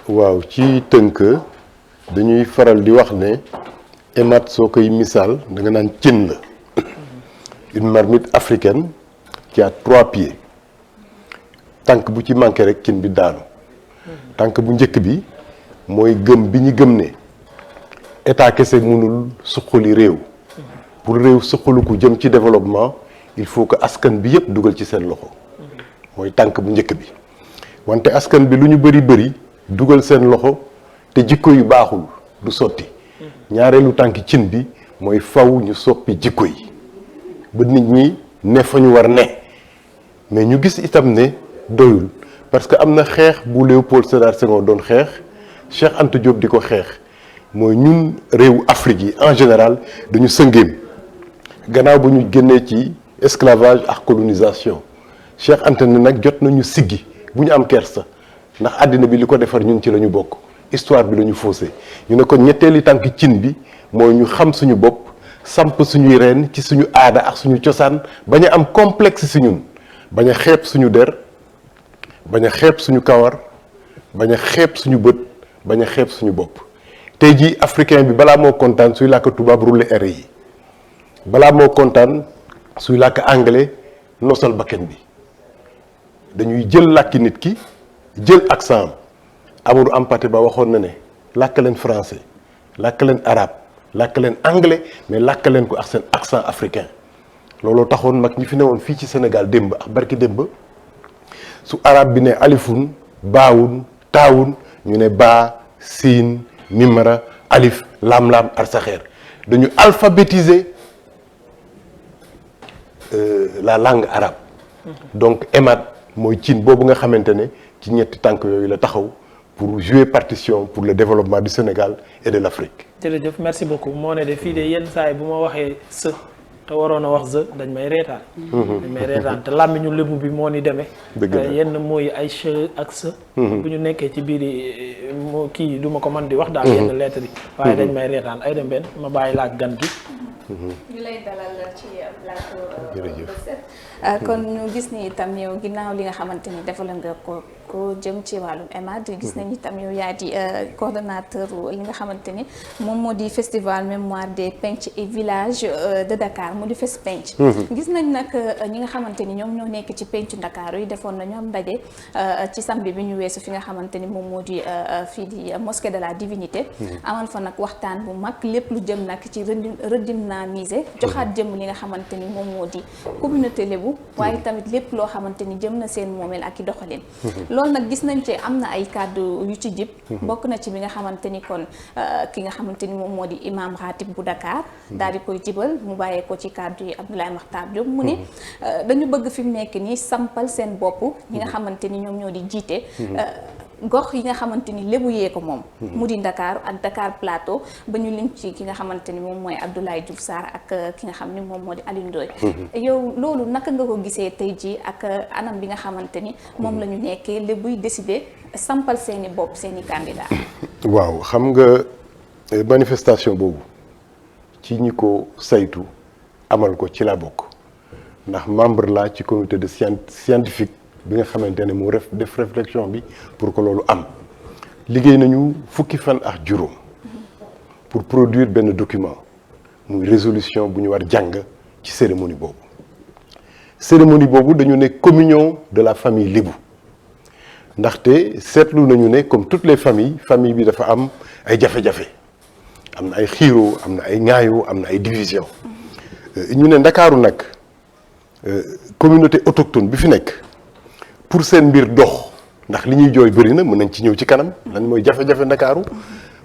waaw ci tënk dañuy faral di wax ne EMAD soo koy misaal da nga naan cin la une marmite africaine qui a 3 pieds tànk bu ci manqué rek cin bi daanu tànk bu njëkk bi mooy gëm bi ñu gëm ne état kese mënul suqali réew pour réew suqaliku jëm ci développement il faut que askan bi yëpp dugal ci seen loxo mooy tànk bu njëkk bi wante askan bi lu ñu bëri dugal seen loxo te jikko yu baaxul du sotti ñaareelu tànk cin bi mooy faw ñu soppi jikko yi ba nit ñi ne fa ñu war ne mais ñu gis itam ne doyul parce que am na xeex bu Léopold Sédar Senghor doon xeex Cheikh Anta Diop di ko xeex mooy ñun réewu Afrique yi en général dañu sëngéem gannaaw ba ñu génnee ci esclavage ak colonisation Cheikh Anta ne nag jot nañu siggi bu ñu am kersa ndax àddina bi li ko defar ñun ci la ñu bokk histoire bi la ñu faussé ñu ne kon ñetteeli tànk cin bi mooy ñu xam suñu bopp samp suñuy reen ci suñu aada ak suñu cosaan bañ a am complexe si ñun bañ a xeeb suñu der bañ a xeeb suñu kawar bañ a xeeb suñu bët bañ a xeeb suñu bopp tey jii africain bi balaa moo kontaan suy làkk tubaab rouler R yi balaa moo kontaan suy làkk anglais nosal bakken bi dañuy jël làkki nit ki jël accent am Amadou Hampâté Bâ waxoon na ne làkk leen français làkk leen arabe làkk leen anglais mais làkk leen ko ak seen accent africain looloo taxoon mag ñi fi newoon fii ci Sénégal démb ak barki démb su arabe bi ne alifun baawun taawun ñu ne baa siin mimara alif lam-lam arsaxeer dañu alphabétiser la langue arabe donc EMAD mooy cin boobu nga xamante ne ci ñetti tànk yooyu la taxaw pour jouer partition pour le développement du Sénégal et de l'Afrique. jërëjëf merci beaucoup moo ne de fii de yenn saa yi bu ma waxee së te waroon a wax së dañ may reetaan. dañ may reetaan te làmmiñu lébu bi moo ni demee. yenn mooy ay che ak së. bu ñu nekkee ci biir moo kii du ma ko mën di wax daal yenn lettre yi. waaye dañ may reetaan ay dem benn ma bàyyi laa gan gi. ñu lay dalal ci plateau. jërëjëf. kon ñu gis ni itam yow ginnaaw li nga xamante ni defal nga ko jëm ci wàllum EMAD gis nañ itam yow yaa di coordonnateur li nga xamante ni moom moo di festival mémoire des penc et villages de Dakar mu di FESPENC. gis nañ nag ñi nga xamante ni ñoom ñoo nekk ci pencu Dakar yi defoon na ñoom ndaje ci samedi bi ñu weesu fi nga xamante ni moom moo di fii di mosquée de la divinité. amal fa nag waxtaan bu mag lépp lu jëm nag ci redynamiser joxaat jëm li nga xamante ni moom moo di communauté lébu waaye tamit lépp loo xamante ni jëm na seen moomeel ak i doxalin. loolu nag gis nañ ci am na ay kàddu yu ci jib bokk na ci bi nga xamante ni kon ki nga xamante ni moom moo di imam ratib bu Dakar daal di koy jibal mu bàyyee ko ci kàddu yi Abdoulaye Makhtar Diop mu ne dañu bëgg fi mu nekk nii sampal seen bopp ñi nga xamante ni ñoom ñoo di jiite gox yi nga xamante ni lébu yee ko moom mu di Dakar ak Dakar Plateau ba ñu lim ci ki nga xamante ni moom mooy Abdoulaye Diouf Sarr ak ki nga xam ni moom moo di Alioune Ndoye yow loolu naka nga ko gisee tey jii ak anam bi nga xamante ni moom la ñu nekkee lébuy décider sampal seeni bopp seeni candidat. waaw xam nga manifestation boobu ci ñi ko saytu amal ko ci la bokk ndax membre laa ci comité de scientifique bi nga xamante ne moo def réflexion bi pour que loolu am liggéey nañu fukki fan ak juróom pour produire benn document muy résolution bu ñu war jàng ci cérémonie boobu dañu ne communion de la famille lébu ndaxte seetlu nañu ne comme toutes les familles famille bi dafa am ay jafe-jafe am na ay xiiroo am na ay ŋaayoo am na ay division ñu ne Ndakaaru nag communauté autochtone bi fi nekk pour seen mbir dox ndax li ñuy jooy bëri na mën nañ ci ñëw ci kanam lan mooy jafe-jafe Ndakaaru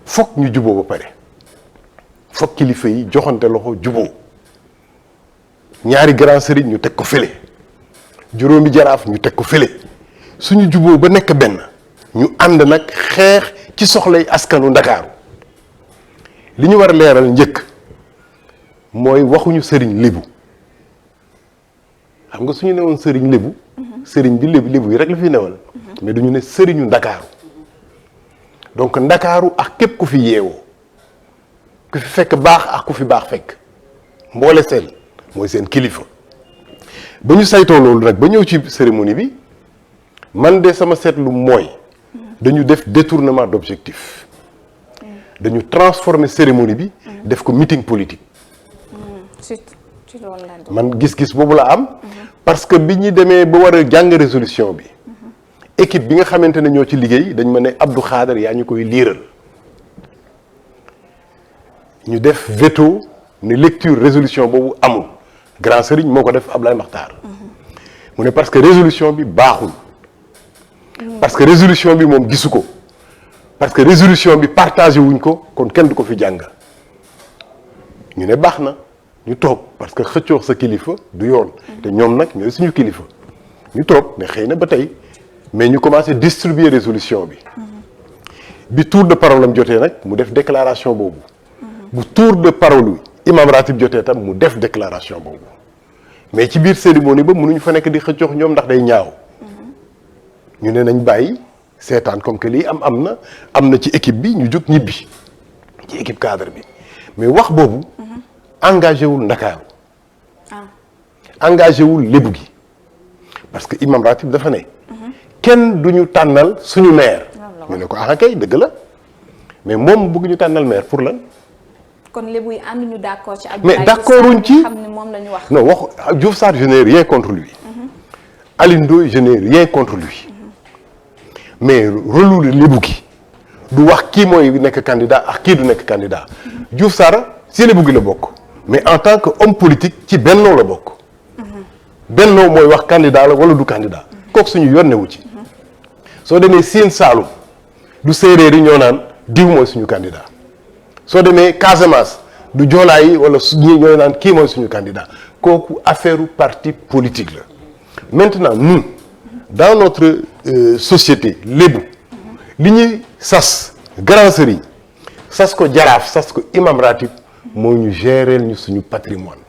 fokk ñu juboo ba pare fokk kilifa yi joxante loxo juboo ñaari grand sëriñ ñu teg ko fële juróomi jaraaf ñu teg ko fële suñu juboo ba nekk benn ñu ànd nag xeex ci soxlay askanu Ndakaaru li ñu war a leeral njëkk mooy waxuñu sëriñ lébu xam nga suñu newoon sëriñ lébu sëriñ bi lébu yi rek la fi newal mais duñu ne sëriñu Ndakaaru donc Ndakaaru ak képp ku fi yeewoo ku fi fekk baax ak ku fi baax fekk mboole seen mooy seen kilifa ba ñu saytoo loolu nag ba ñëw ci cérémonie bi man de sama seetlu mooy dañu def détournement d'objectif dañu transformer cérémonie bi def ko meeting politique ci loolu la man gis-gis boobu la am parce que bi ñu demee ba war a jàng résolution bi équipe bi nga xamante ne ñoo ci liggéey dañ ma ne Abdou Khader yaa ñu koy liiral ñu def veto ne lecture résolution boobu amul grand sëriñ moo ko def Ablaye Makhtar mu ne parce que résolution bi baaxul parce que résolution bi moom gisu ko parce que résolution bi partagé wuñ ko kon kenn du ko fi jàng ñu ne baax na ñu toog parce que xëccoo sa kilifa du yoon te ñoom nag ñooy suñu kilifa ñu toog ne xëy na ba tey mais ñu commencé distribuer résolution bi tour de parole am jotee nag mu def déclaration boobu bu tour de parole imam ratib jotee tam mu def déclaration boobu mais ci biir cérémonie ba mënuñu fa nekk di xëccoo ñoom ndax day ñaaw ñu ne nañ bàyyi seetaan comme que lii am na ci équipe bi ñu jóg ñibbi ci équipe cadre bi mais wax boobu engagé wul Ndakaaru engagé wul lébu gi parce que imam ratib dafa ne kenn du ñu tànnal suñu maire ñu ne ko kay dëgg la mais moom bëgg ñu tànnal maire pour lan kon lébu yi ànd ñu d'accord ci mais d'accorduñ ci xam ne moom la ñu wax non wax Diouf Sarr je n'ai rien contre lui Alioune Ndoye je n'ai rien contre lui mais rôle lébu gi du wax kii mooy nekk candidat ak kii du nekk candidat Diouf Sarr si lébu gi la bokk mais en tant que homme politique ci bennoo la bokk bennoo mooy wax candidat la wala du candidat kooku suñu yoon newu ci soo demee Sine Saalum du séeréer yi ñoo naan diw mooy suñu candidat soo demee Casamance du joolaa yi wala ñi ñoo naan kii mooy suñu candidat kooku affaire parti politique la maintenant nous dans notre société lébu li ñuy sas grand sëriñ sas ko jaraaf sas ko imam ratib moo ñu gérer ñu suñu patrimoine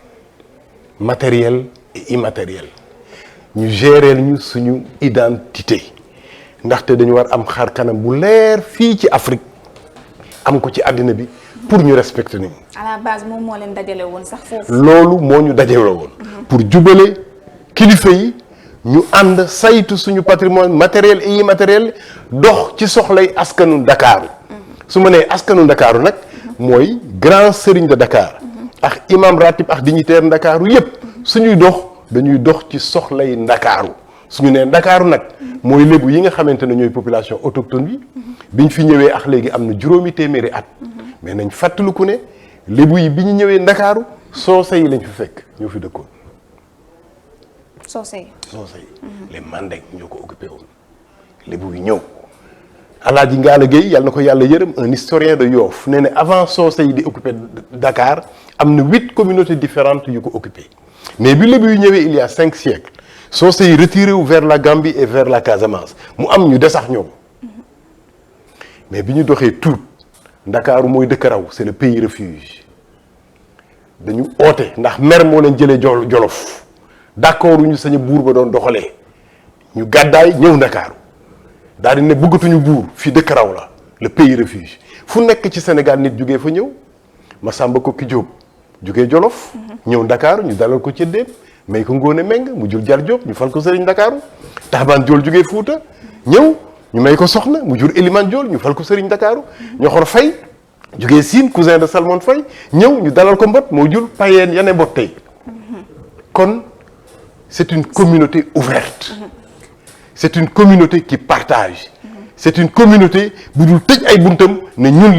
matériel et immatériel ñu gérer ñu suñu identité ndaxte dañu war am xar kanam bu leer fii ci Afrique am ko ci àddina bi pour ñu respecter ñu. à la base moom moo leen dajale woon sax foofu. loolu moo ñu dajale woon. pour jubale kilifa yi ñu ànd saytu suñu patrimoine matériel et immatériel dox ci soxlay askanu Ndakaaru su ma nee askanu Ndakaaru nag mooy grand sëriñ de Dakar ak imam ratib ak dignitaire Ndakaaru yépp suñuy dox dañuy dox ci soxlay Ndakaaru suñu nee Ndakaaru nag mooy lébu yi nga xamante ne ñooy population autochtone bi biñ fi ñëwee ak léegi am na juróomi téeméeri at mais nañ fàttaliku ne lébu yi bi ñu ñëwee Ndakaaru soose yi lañ fi fekk ñoo fi dëkkoon. soose yi les Mandeng ñoo ko occupé woon lébu yi ñëw Alaaji Ngaala Gueye yàlla na ko yàlla yërëm un historien de Yoff nee na avant soose yi di occupé Dakar am na 8 communautés différentes yu ko occupé mais bi lébu yi ñëwee il y a 5 siècles soose yi retiré wu vers la Gambie et vers la Casamance mu am ñu desax ñoom mais bi ñu doxee tuut Ndakaaru mooy dëkk raw c'est le pays refuge dañu oote ndax mer moo leen jëlee Jolof d'accord ñu sañu buur ba doon doxalee ñu gàddaay ñëw Ndakaaru daal di ne bëggatuñu buur fii dëkk raw la le pays refuge fu nekk ci Sénégal nit jugee fa ñëw Masamba Kokki Diop jugee Jolof ñëw Ndakaaru ñu dalal ko ci déem may ko Ngoone Meng mu jur Jar Diop ñu fal ko Sëriñ Ndakaaru Taxabaan Jool jugee Fuuta ñëw ñu may ko soxna mu jur Eliman Jool ñu fal ko Sëriñ Ndakaaru Ñoxor Fay jugee Siin cousin de Salmon Fay ñëw ñu dalal ko Mbot moo jur Payeen Yane Mbot tey kon c'est une communauté ouverte c'est une communauté qui partage c'est une communauté bu dul tëj ay buntam ne ñun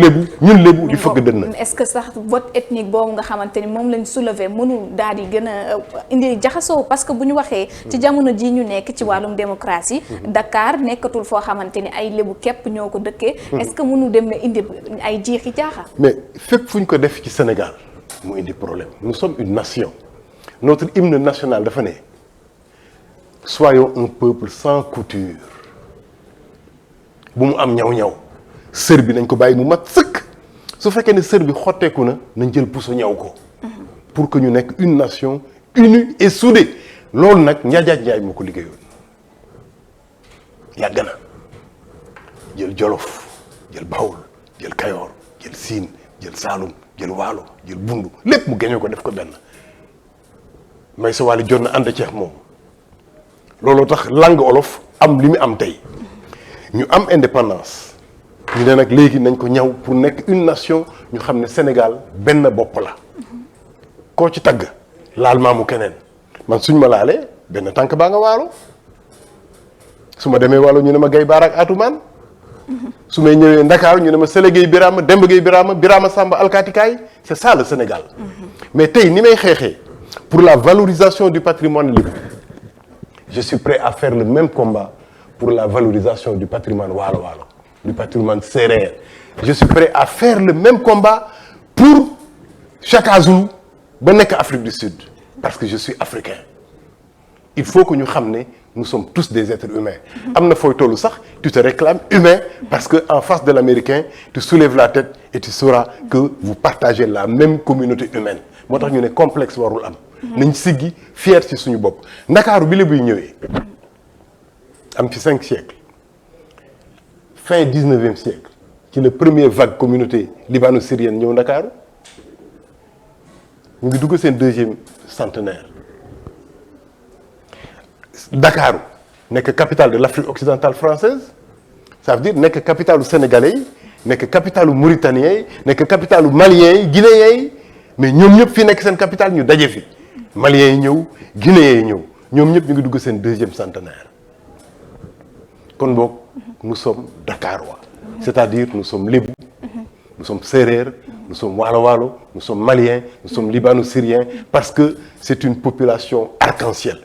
lébu di fëgg dënn. est-ce que sax vote ethnique boobu nga xamante ni moom lañ soulever mënul daal di gën a indi jaxasoo parce que bu ñu waxee ci jamono ji ñu nekk ci wàllum démocratie Dakar nekkatul foo xamante ni ay lébu képp ñoo ko dëkkee est-ce que mënu dem indi ay jiixi jaaxa. mais fépp fu ñu ko def ci Sénégal mu indi problème nous sommes une nation notre hymne national dafa ne soyons un peuple sans couture bu mu am ñaw-ñaw sër bi nañ ko bàyyi mu mat sëkk su fekkee ne sër bi xotteeku na nañ jël puso ñaw ko pour que ñu nekk une nation unie et soudée loolu nag Njaajaaj Njaay moo ko liggéeyoon yàgg na jël Jolof jël Bawol jël Kayoor jël Siin jël Saalum jël Waalo jël Bundu lépp mu génne ko def ko benn may sa wàllu jot na ànd ceex moom looloo tax langue olof am li mu am tey ñu am indépendance ñu ne nag léegi nañ ko ñaw pour nekk une nation ñu xam ne Sénégal benn bopp la koo ci tagg laal maamu keneen man suñ ma laalee benn tànk baa nga waalo su ma demee waalo ñu ne ma Gaye Baara ak Atoumane su may ñëwee Ndakaaru ñu ne ma Sele Gueye Birama Demba Gueye Birama Samba Alkatikaay c'est ça le Sénégal mais tey ni may xeexee pour la valorisation du patrimoine lébu je suis prêt à faire le même combat pour la valorisation du patrimoine waalo waalo du patrimoine sérère je suis prêt à faire le même combat pour Chaka Zulu ba nekk Afrique du Sud parce que je suis africain il faut que ñu xam ne nous sommes tous des êtres humains am na fooy tollu sax tu te réclames humain parce que en face de l'américain tu soulèves la tête et tu sauras que vous partagez la même communauté humaine moo tax ñu ne complexe warul am nañ siggi fier ci suñu bopp Ndakaaru bi la buy ñëwee am ci 5 siècles fin 19e siècle ci la première vague communauté libano-syrienne ñëw Ndakaaru ñu ngi dugg seen 2e centenaire Dakar nekk capitale de l'Afrique occidentale française ça veut dire nekk capitale sénégalais yi nekk capitale mauritanien yi nekk capitale malien yi guinéen yi mais ñoom ñëpp fi nekk seen capitale ñu daje fi maliens yi ñëw guinéen yi ñëw ñoom ñëpp ñu ngi dugg seen 2e centenaire kon boog nous sommes dakarois c'est-à-dire nous sommes lébou nous sommes sérères nous sommes waalo waalo nous sommes maliens nous sommes libano-syriens parce que c'est une population arc-en-ciel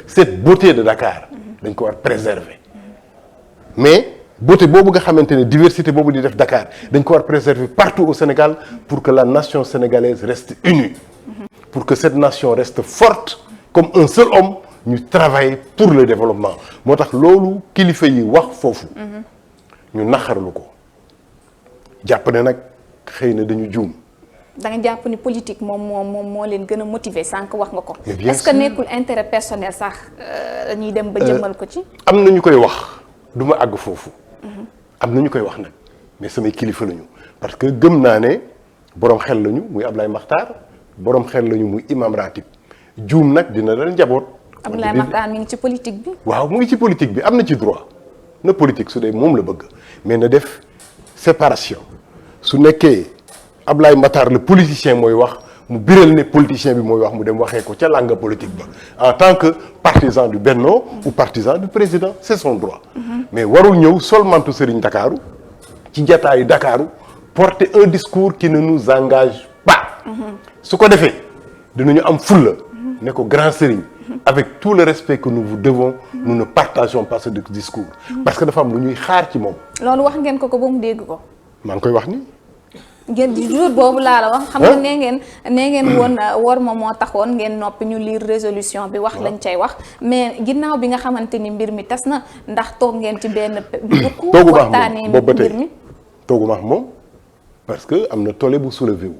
cette beauté de Dakar dañ ko war préserver mais beauté boobu nga xamante ne diversité boobu di def Dakar dañ ko war préserver partout au Sénégal pour que la nation sénégalaise reste unie pour que cette nation reste forte comme un seul homme ñu travailler pour le développement moo tax loolu kilifa yi wax foofu ñu naxarlu ko jàpp ne nag xëy na dañu juum. da nga jàpp ni politique moom moo leen gën a motiver sànq wax nga ko. est-ce que nekkul intérêt personnel sax dañuy dem ba jëmmal ko ci. am na ñu koy wax du ma àgg foofu. am na ñu koy wax nag mais samay kilifa lañu parce que gëm naa ne borom xel lañu muy Ablaye Makhtar borom xel lañu muy Imam Ratib juum nag dina dal njaboot. Ablaye Makhtar mi ngi ci politique bi. waaw mu ngi ci politique bi am na ci droit na politique su dee moom la bëgg mais na def séparation. su nekkee Ablaye Makhtar le politicien mooy wax mu biral ne politicien bi mooy wax mu dem waxee ko ca langue politique ba en tant que partisan du Benno ou partisan du président c'est son droit mais warul ñëw sol mantu Serigne Dakaru ci jataayu Dakaru porter un discours qui ne nous engage pas su ko defee dinañu am fulla ne ko grand Serigne avec tout le respect que nous vous devons nous ne partageons pas ce discours parce que dafa am lu ñuy xaar ci moom loolu wax ngeen ko ba mu dégg ko maa ngi koy wax ni ngeen jour boobu laa la wax xam nga nee ngeen woon war ma moo taxoon ngeen noppi ñu lire résolution bi wax lañ cay wax mais ginnaaw bi nga xamante ni mbir mi tas na ndax toog ngeen ci benn beaucoup waxtaanee mbir mi toogu maax moom parce que am na tollé bu soulevé wu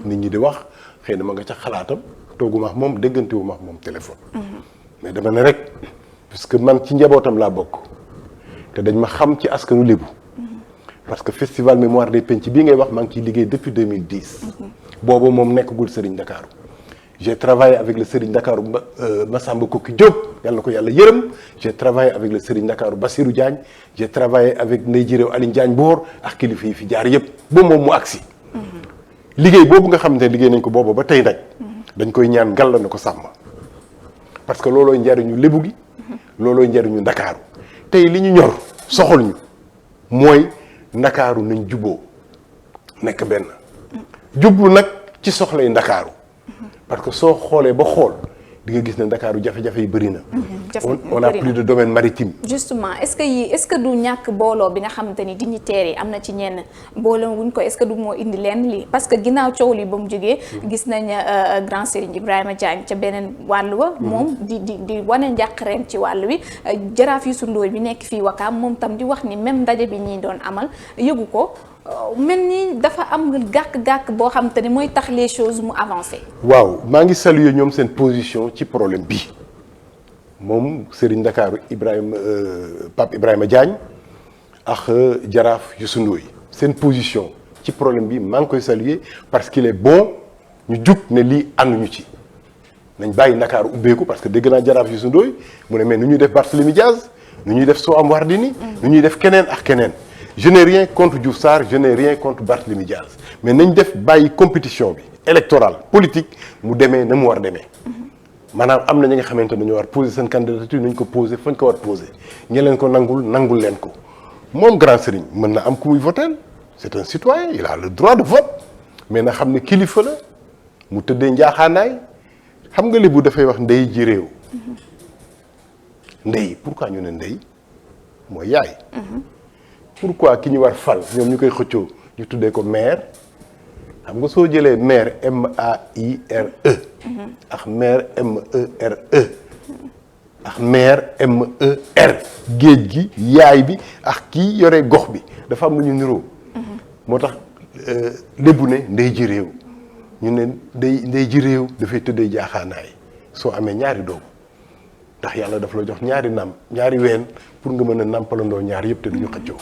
nit ñi di wax xëy na ma nga ca xalaatam toogu maax moom déggante wu maax moom téléphone mais dama ne rek parce que man ci njabootam laa bokk te dañ ma xam ci askanu Lébu parce que festival mémoire des penc bii ngay wax maa ngi ciy liggéey depuis 2010 boobu moom nekkagul Serigne Dakaru j'ai travaillé avec le Serigne Dakaru Massamba Koki Diop yàlla na ko yàlla yërëm j'ai travaillé avec le Serigne Dakaru Bassirou Diagne j'ai travaillé avec Ndeye Jiréw Aline Diagne Boor ak kilifa yi fi jaar yëpp ba moom mu agsi liggéey boobu nga xamante ne liggéey nañ ko boobu ba tey nag dañ koy ñaan gàlla na ko sàmm parce que loolooy njariñu Lébu gi loolooy njariñu Ndakaaru tey li ñu ñor soxal ñu mooy Ndakaaru nañ juboo nekk benn jublu nag ci soxlay Ndakaaru parce que soo xoolee ba xool di nga gis ne Ndakaaru jafe-jafe yi bëri na. on a plus de domaine maritime. justement est-ce que du ñàkk booloo bi nga xamante ni dignitaires yi am na ci ñenn booloo wuñ ko est-ce que du moo indi leen lii parce que ginnaaw coow li ba mu jógee. gis nañ grand Serigne Ibrahima Diagne ca beneen wàll wa. moom di wane njàqareem ci wàll wi jaraaf Youssou Ndoye bi nekk fii Wakaam moom tam di wax ni même ndaje bi ñi doon amal yëgu ko. mel ni dafa am gàkk-gàkk boo xam te ni mooy tax les choses mu avancé. waaw maa ngi saluer ñoom seen position ci problème bi moom Serigne Ndakaaru Pape Ibrahima Diagne ak jaraaf Youssou Ndoye seen position ci problème bi maa ngi koy saluer parce qu'il est bon ñu jug ne lii ànduñu ci nañ bàyyi Ndakaaru ubbeeku parce que dégg naa jaraaf Youssou Ndoye mu ne mais nu ñuy def Barthélémy Diaz nu ñuy def Soham Wardini nu ñuy def keneen ak keneen. Je n'ai rien contre Diouf Sarr, je n'ai rien contre Barthélémy Diaz mais nañ def bàyyi compétition bi électorale politique mu demee na mu war demee maanaam am na ñi nga xamante ne dañoo war poser seen candidature nañ ko poser fañ ko war poser ñe leen ko nangul leen ko moom grand sëriñ mën na am ku muy voter c'est un citoyen il a le droit de vote mais na xam ne kilifa la mu tëddee njaaxaanaay xam nga lébu dafay wax ndey ji réew ndey pourquoi ñu ne ndey mooy yaay pourquoi ki ñu war fal ñoom ñu koy xëccoo ñu tuddee ko maire xam nga soo jëlee maire M-A-I-R-E ak maire M-E-R-E ak maire M-E-R géej gi yaay bi ak kii yore gox bi dafa am lu ñu niroo moo tax lébu ne ndey ji réew ñu ne ndey ji réew dafay tëddee jaaxaanaay soo amee ñaari doom ndax yàlla daf la jox ñaari ween pour nga mën a nàmpalandoo ñaar yëpp te duñu xëccoo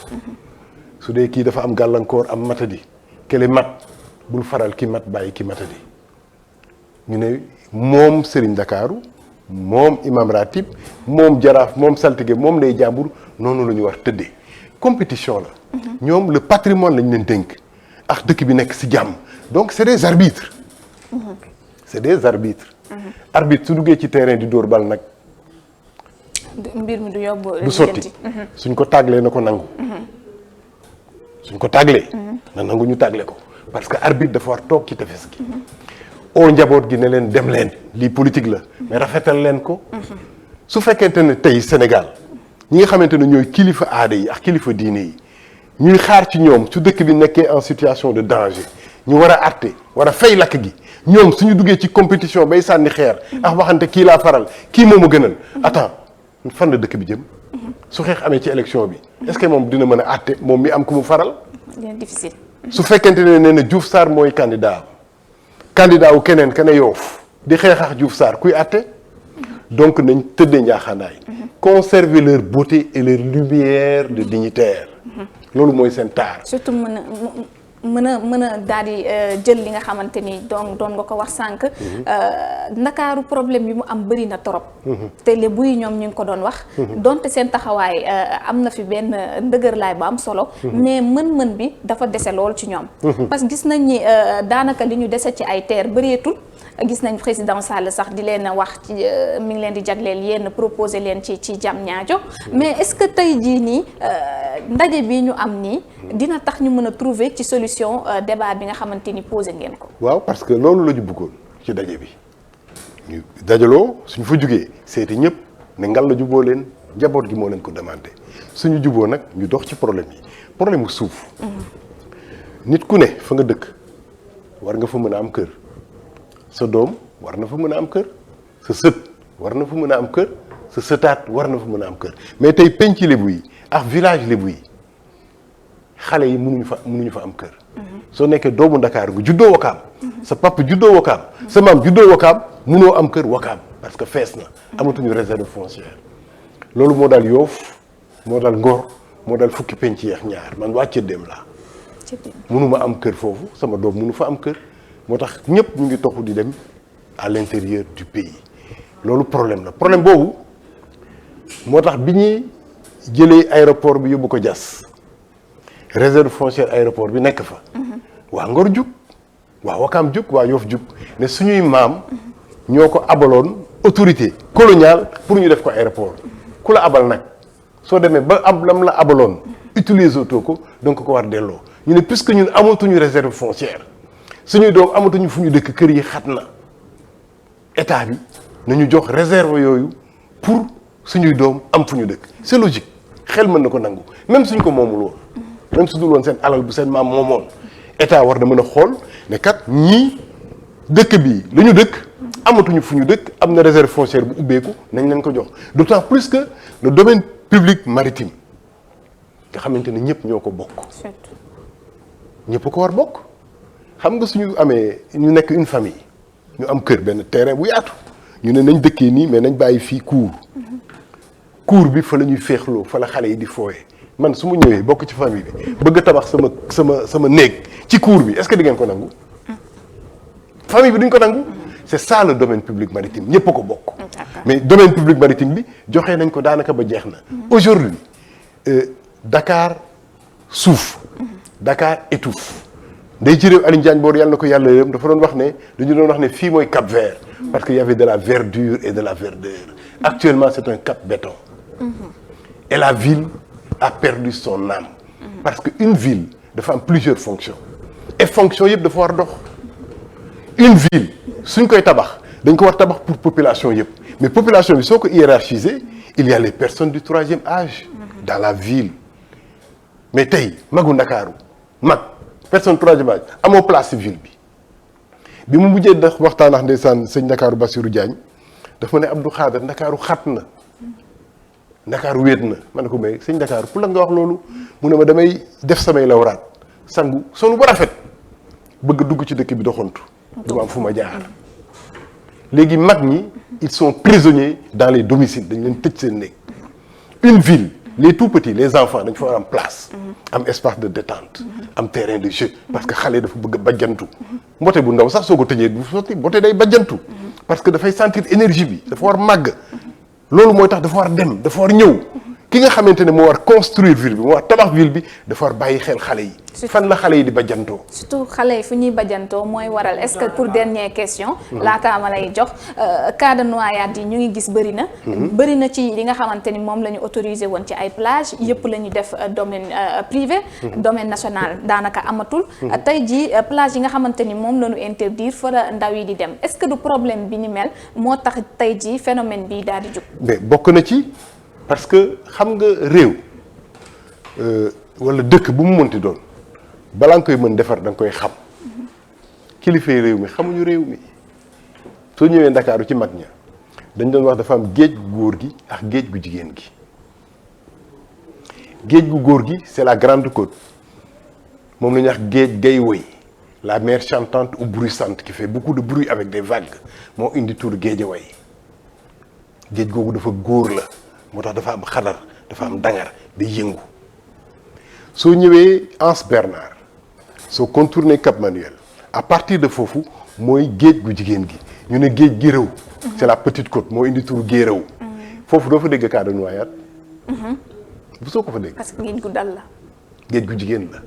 su dee kii dafa am gàllankoor am matadi kële mat bul faral ki mat bàyyi ki matadi ñu ne moom Serigne Ndakaaru moom imam ratib moom jaraaf moom saltige moom ndey jàmbur noonu la ñu war tëddee compétition la ñoom le patrimoine lañ leen dénk ak dëkk bi nekk ci jàmm donc c'est des arbitres arbitre su duggee ci terrain di dóor bal nag mbir mi du yóbbu du sotti suñ ko tàglee na ko nangu suñ ko tàglee na nangu ñu tàgle ko parce que arbitre dafa war toog ci tefes gi oo njaboot gi ne leen dem leen lii politique la mais rafetal leen ko su fekkente ne tey Sénégal ñi nga xamante ne ñooy kilifa aada yi ak kilifa diine yi ñuy xaar ci ñoom su dëkk bi nekkee en situation de danger ñu war a àtte war a fay lakk gi ñoom suñu duggee ci compétition bay sànni xeer ak waxante kii laa faral kii moom a gënal attends fan la dëkk bi jëm su xeex amee ci élection bi est-ce que moom dina mën a àtte moom mi am ku mu faral dina difficile su fekkente ne nee na Diouf Sarr mooy candidat wu keneen ka ne Yoff di xeex ak Diouf Sarr kuy àtte donc nañ tëddee njaaxaanaay conserver leur beauté et leur lumière de dignitaire loolu mooy seen taar surtout mën a daal di jël li nga xamante ni doon nga ko wax sànq ndakaaru problème yi mu am bëri na torop te lébu yi ñoom ñu ngi ko doon wax donte seen taxawaay am na fi benn ndëgërlaay bu am solo mais mën-mën bi dafa dese lool ci ñoom parce que gis nañ ni daanaka li ñu dese ci ay terre bëreetul gis nañ président Sall sax di leen wax ci mi ngi leen di jagleel yenn proposé leen ci Diamniadio mais est-ce que tey jii nii ndaje bi ñu am nii dina tax ñu mën a trouver ci solution débat bi nga xamante ni posé ngeen ko. waaw parce que loolu la ñu bëggoon ci daje bi ñu dajaloo suñu fa jugee seeti ñëpp ne ngal la juboo leen njaboot gi moo leen ko demandé suñu juboo nag ñu dox ci problème yi problème mu suuf. nit ku ne fa nga dëkk war nga fa mën a am kër. sa doom war na fa mën a am kër sa sët war na fa mën a am kër sa sëtaat war na fa mën a am kër mais tey penc lébu yi ak village lébu yi xale yi mënuñu fa am kër soo nekkee doomu Ndakaar gu juddoo Wakaam sa papa juddoo Wakaam sa maam juddoo Wakaam mënoo am kër Wakaam parce que fees na amatuñu réserve foncière loolu moo daal Yoff moo daal Ngor moo daal fukki penc yeex ñaar man waa Cëddeem laa mënuma am kër foofu sama doom mënu fa am kër moo tax ñëpp ñu ngi toxu di dem à l'intérieur du pays loolu problème la problème boobu moo tax bi ñuy jëlee aéroport bi yóbbu ko Diass réserve foncière aéroport bi nekk fa waa Ngor jug waa Wakaam jug waa Yoff jug ne suñuy maam ñoo ko abaloon autorité coloniale pour ñu def ko aéroport ku la abal nag soo demee ba ab lam la abaloon utiliser too ko donc ko war delloo ñu ne puisque ñun amatuñu réserve foncière suñuy doom amatuñu fu ñu dëkk kër yi xat na état bi nañu jox réserve yooyu pour suñuy doom am fu ñu dëkk c'est logique xel mën na ko nangu même suñ ko moomul woon même su dul woon seen alal bu seen maam moomoon état war na mën a xool ne kat ñii dëkk bi la ñu dëkk amatuñu fu ñu dëkk am na réserve foncière bu ubbeeku nañ leen ko jox d'autant plus que le domaine public maritime nga xamante ne ñëpp ñoo ko bokk ñëpp ko war bokk xam nga suñu amee ñu nekk une famille ñu am kër benn terrain bu yaatu ñu ne nañ dëkkee nii mais nañ bàyyi fii cour bi fa la ñuy féexloo fa la xale yi di fooyee man su ma ñëwee bokk ci famille bi bëgg a tabax sama néeg ci cour bi est-ce que di ngeen ko nangu famille bi duñ ko nangu c'est ça le domaine public maritime ñëpp a ko bokk mais domaine public maritime bi joxe nañ ko daanaka ba jeex na. aujourd'hui Dakar souffre. Dakar étouffe. Ndeye ci réew Alioune Diagne Bor yàlla na ko yàlla yërëm dafa doon wax ne dañu doon wax ne fii mooy Cap Vert. parce qu'il y avait de la verdure et de la verdeur. Actuellement c'est un cap béton. Et la ville a perdu son âme. parce que une ville dafa am plusieurs fonctions. et fonctions yëpp dafa war dox. une ville suñ koy tabax dañ ko war tabax pour population yëpp mais population bi soo ko hiérarchiser il y a les personnes du troisième âge. dans la ville. mais tey magu Ndakaaru mag personne troisième âge amoo place ci ville bi mu mujjee ndax waxtaan ak ndeysaan sëñ Ndakaaru Bassirou Diagne dafa ne Abdou Khader Ndakaaru xat na Ndakaaru wéet na ma ne ko mais sëñ Ndakaaru pour la nga wax loolu mu ne ma damay def samay lawraat sangu sonu ba rafet bëgg dugg ci dëkk bi doxantu du ma am fu ma jaar léegi mag ñi ils sont prisonniers dans les domiciles dañ leen tëj seen néeg une ville les tout petits les enfants dañ fa war am place am espace de détente am terrain de jeu parce que xale dafa bëgg a bajjantu mbote bu ndaw sax soo ko tëjee du sotti mbote day bajjantu parce que dafay sentir énergie bi dafa war màgg loolu mooy tax dafa war dem dafa war ñëw ki nga xamante ne moo war construire ville bi moo war tabax ville bi dafa war bàyyi xel xale yi fan la xale yi di bajjantoo surtout xale yi fu ñuy bajjantoo mooy waral est-ce que pour dernière question laataa ma lay jox cas de noyade yi ñu ngi gis bëri na ci li nga xamante ni moom la ñu autorisé woon ci ay plage yëpp la ñu def domaine privé domaine national daanaka amatul tey ji plage yi nga xamante ni moom la ñu interdire fa la ndaw yi di dem est-ce que du problème bi ni mel moo tax tey ji phénomène bi daal di jóg mais bokk na ci parce que xam nga réew wala dëkk bu mu mënti doon balaa nga koy mën defar da nga koy xam kilifay réew mi xamuñu réew mi soo ñëwee Ndakaaru ci mag ña dañ doon wax dafa am géej gu góor gi ak géej gu jigéen gi géej gu góor gi c'est la grande côte moom la ñuy wax géej gay woy la mer chantante ou bruissante qui fait beaucoup de bruit avec des vagues moo indi tur Géejawaay géej googu dafa góor la moo tax dafa am xadar dafa am dangar day yëngu soo ñëwee Anse Bernard soo contourner Cap Manuel à partir de foofu mooy géej gu jigéen gi ñu ne géej gi réew c'est la petite côte moo indi turu géeréw foofu doo fa dégg cas de noyade bu soo ko fa dégg parce que géej gu dal la géej gu jigéen la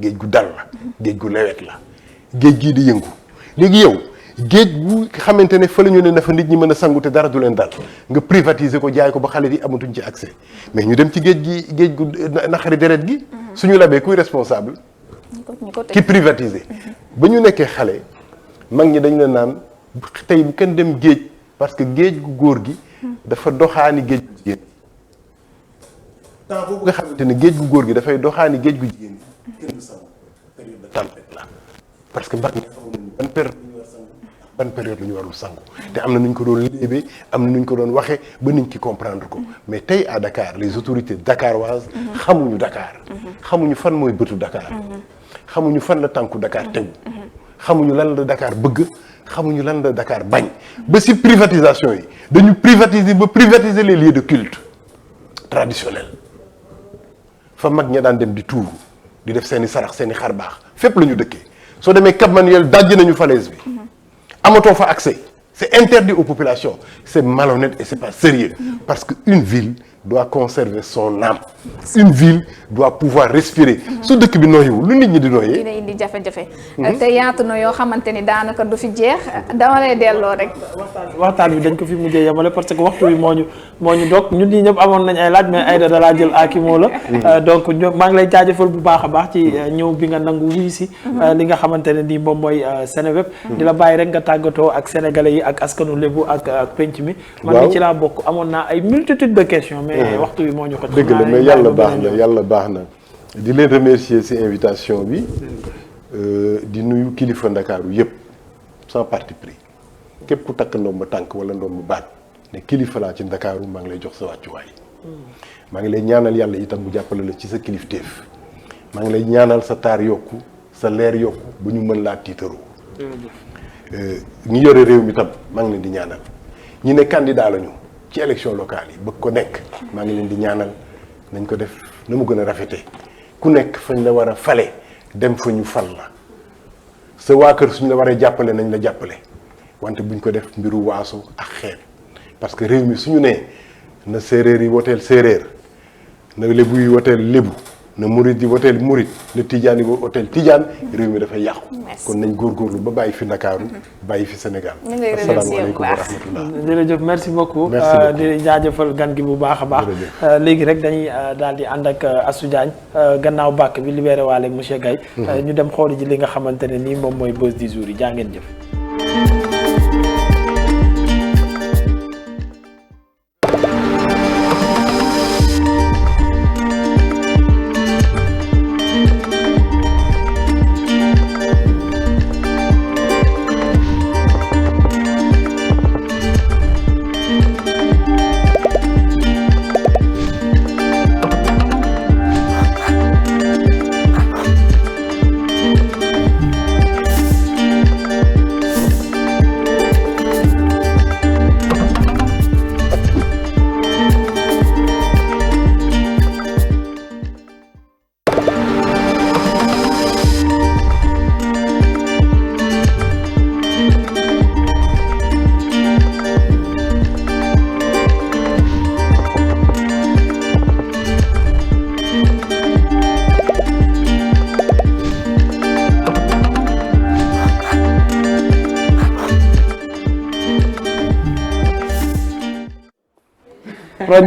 géej gu dal la géej gu lewet la géej gii di yëngu léegi yow géej gu xamante ne fa la ñu ne na fa nit ñi mën a sangu te dara du leen dal nga privatiser ko jaay ko ba xale yi amatuñ ci accès mais ñu dem ci géej gu naqari deret gi suñu labee kuy responsable ki privatiser ba ñu nekkee xale mag ñi dañ la naan tey bu kenn dem géej parce que géej gu góor gi dafa doxaani géej gu jigéen temps boobu nga xamante ne géej gu góor gi dafay doxaani géej gu jigéen kenn du sangu période de tempête la parce que mag ñi xamuñ ban période la ñu warul sangu te am na nu ñu ko doon léebee am na nu ñu ko doon waxee ba nit ki comprendre ko mais tey à Dakar les autorités dakaroises xamuñu Dakar xamuñu fan mooy bëtu Dakar xamuñu fan la tànku Dakar tegu xamuñu lan la Dakar bëgg xamuñu lan la Dakar bañ ba si privatisation yi dañu privatiser les lieux de culte traditionnels fa mag ña daan dem di tuuru di def seeni sarax seeni xar baax fépp la ñu dëkkee soo demee Cap Manuel dajji nañu falaise bi amatoo fa accès c'est interdit aux populations c'est malhonnête et c'est pas sérieux parce que une ville doit conserver son âme une ville doit pouvoir respirer su dëkk bi nooyiwul lu nit ñi di nooyee dina indi jafe-jafe te yaatu na yoo xamante ni daanaka du fi jeex dama lay delloo rek waxtaan bi dañ ko fi mujjee yemale parce que waxtu bi moo ñu dog ñun ñi ñëpp amoon nañ ay laaj mais Aïda da laa jël aakimoo la donc maa ngi lay jaajëfal bu baax a baax ci ñëw bi nga nangu wuyu si li nga xamante ne nii moom mooy Seneweb di la bàyyi rek nga tàggatoo ak sénégalais yi ak askanu lébu ak penc mi man mi ci laa bokk amoon naa ay multitude de questions waxtu bi moo ñu ko dëgg la mais yàlla baax na di leen remercier ci invitation bi di nuyu kilifa Ndakaaru yëpp sans parti pris képp ku takk ndomb tànk wala ndomb baat ne kilifa laa ci Ndakaaru maa ngi lay jox sa wàccuwaay maa ngi lay ñaanal yàlla itam mu jàppale la ci sa kilifteef maa ngi lay ñaanal sa taar yokku sa leer yokku bu ñu mën laa tiitaroo ñi yore réew mi tam maa ngi leen di ñaanal ñi ne candidat lañu ci élection locale yi bëgg ko nekk maa ngi leen di ñaanal nañ ko def na mu gën a rafetee ku nekk fañ la war a fale dem fa ñu fal la sa waa kër suñ la waree jàppale nañ la jàppale wante buñ ko def mbiru waaso ak xeet parce que réew mi suñu nee na séeréer yi woteel séeréer na lébu yi woteel lébu na murit yi woteel murit na tijaan yi woteel tijaan réew mi dafay yàqu. kon nañ góorgóorlu ba bàyyi fi Ndakaaru bàyyi fi Sénégal. asalaamaaleykum wa rahmatullah. jërëjëf merci beaucoup. di jaajëfal gan gi bu baax a baax. léegi rek dañuy daal di ànd ak Astou Diagne gannaaw bàkk bi libéré waale monsieur Gaye ñu dem xooli ji li nga xamante ne nii moom mooy buzz du jour yi jaa ngeen jëf.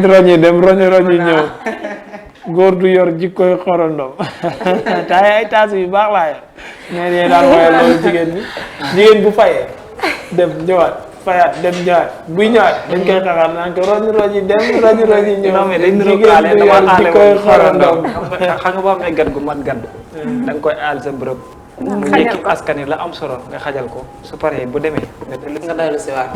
roñ yi dem roñ yi ñëw góor du yor jikkoy xorondom te ay taas yu baax laa yor ñeen yee daan woyal loolu jigéen bu fayee dem ñëwaat fayaat dem ñëwaat buy ñëwaat dañ koy xaxaar naan ko roñ yi dem roñ yi ñëw jigéen du yor jikkoy xorondom xam nga boo amee gan gu mat gan da nga koy aal sa bërëb mu njëkki askan la am solo nga xajal ko su paree bu demee nga dellu si waat